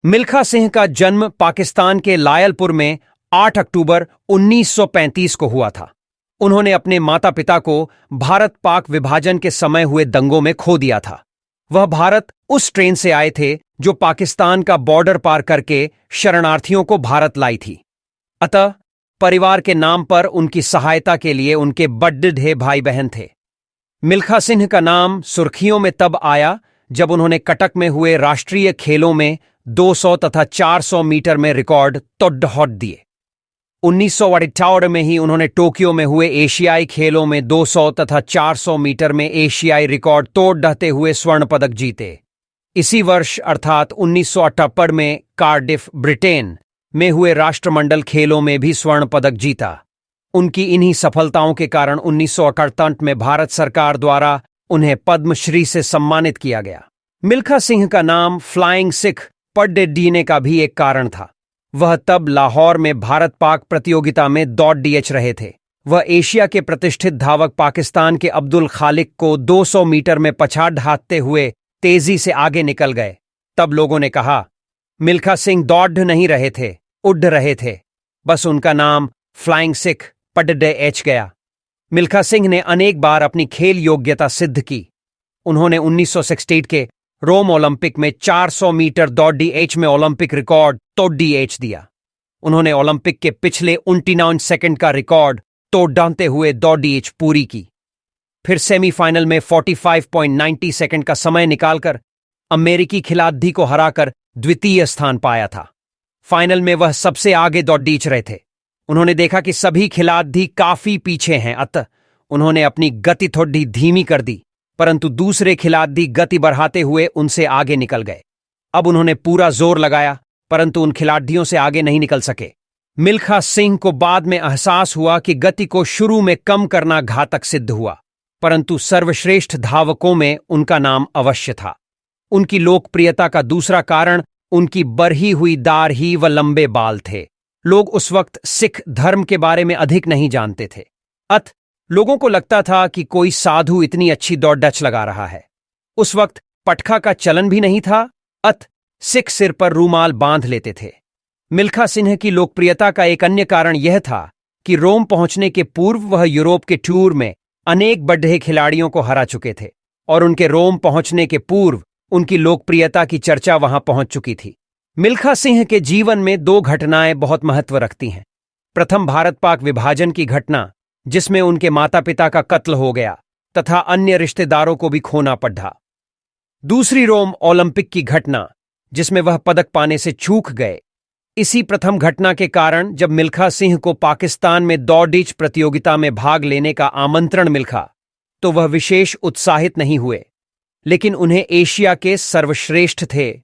मिल्खा सिंह का जन्म पाकिस्तान के लायलपुर में 8 अक्टूबर 1935 को हुआ था। उन्होंने अपने माता पिता को भारत पाक विभाजन के समय हुए दंगों में खो दिया था। वह भारत उस ट्रेन से आए थे जो पाकिस्तान का बॉर्डर पार करके शरणार्थियों को भारत लाई थी। अतः परिवार के नाम पर उनकी सहायता के लिए उनके बड़े भाई बहन थे। मिल्खा सिंह का नाम सुर्खियों में तब आया जब उन्होंने कटक में हुए राष्ट्रीय खेलों में 200 तथा 400 मीटर में रिकॉर्ड तोड़ दिए। 1958 में ही उन्होंने टोक्यो में हुए एशियाई खेलों में 200 तथा 400 मीटर में एशियाई रिकॉर्ड तोड़ते हुए स्वर्ण पदक जीते। इसी वर्ष अर्थात 1958 में कार्डिफ ब्रिटेन में हुए राष्ट्रमंडल खेलों में भी स्वर्ण पदक जीता। उनकी इन्हीं सफलताओं के कारण 1968 में भारत सरकार द्वारा उन्हें पद्मश्री से सम्मानित किया गया। मिल्खा सिंह का नाम फ्लाइंग सिख पढ़ने का भी एक कारण था। वह तब लाहौर में भारत पाक प्रतियोगिता में दौड़ रहे थे। वह एशिया के प्रतिष्ठित धावक पाकिस्तान के अब्दुल खालिक को 200 मीटर में पछाड़ ढाते हुए तेजी से आगे निकल गए। तब लोगों ने कहा, मिल्खा सिंह दौड़ नहीं रहे थे, उड़ रहे थे। बस उनका नाम फ्लाइंग सिख पढ़ गया। मिल्खा सिंह ने अनेक बार अपनी खेल योग्यता सिद्ध की। उन्होंने 1968 के रोम ओलंपिक में 400 मीटर दौड़ में ओलंपिक रिकॉर्ड तोड़ दिया। उन्होंने ओलंपिक के पिछले 29 सेकंड का रिकॉर्ड तोड़ते हुए दौड़ पूरी की। फिर सेमीफाइनल में 45.90 सेकंड का समय निकालकर अमेरिकी खिलाड़ी को हराकर द्वितीय स्थान पाया था। फाइनल में वह सबसे आगे दौड़ रहे थे। उन्होंने देखा कि सभी खिलाड़ी काफी पीछे हैं, अतः उन्होंने अपनी गति थोड़ी धीमी कर दी, परंतु दूसरे खिलाड़ी गति बढ़ाते हुए उनसे आगे निकल गए। अब उन्होंने पूरा जोर लगाया, परंतु उन खिलाड़ियों से आगे नहीं निकल सके। मिल्खा सिंह को बाद में एहसास हुआ कि गति को शुरू में कम करना घातक सिद्ध हुआ, परंतु सर्वश्रेष्ठ धावकों में उनका नाम अवश्य था। उनकी लोकप्रियता का दूसरा कारण उनकी बढ़ी हुई दाढ़ी व लंबे बाल थे। लोग उस वक्त सिख धर्म के बारे में अधिक नहीं जानते थे। अतः लोगों को लगता था कि कोई साधु इतनी अच्छी दौड़ लगा रहा है। उस वक्त पटखा का चलन भी नहीं था, अतः सिख सिर पर रूमाल बांध लेते थे। मिल्खा सिंह की लोकप्रियता का एक अन्य कारण यह था कि रोम पहुंचने के पूर्व वह यूरोप के टूर में अनेक बड़े खिलाड़ियों को हरा चुके थे और उनके रोम पहुंचने के पूर्व उनकी लोकप्रियता की चर्चा वहां पहुंच चुकी थी। मिल्खा सिंह के जीवन में दो घटनाएं बहुत महत्व रखती हैं। प्रथम भारत पाक विभाजन की घटना, जिसमें उनके माता पिता का कत्ल हो गया तथा अन्य रिश्तेदारों को भी खोना पड़ा। दूसरी रोम ओलंपिक की घटना, जिसमें वह पदक पाने से चूक गए। इसी प्रथम घटना के कारण जब मिल्खा सिंह को पाकिस्तान में दौड़ प्रतियोगिता में भाग लेने का आमंत्रण मिला तो वह विशेष उत्साहित नहीं हुए, लेकिन उन्हें एशिया के सर्वश्रेष्ठ थे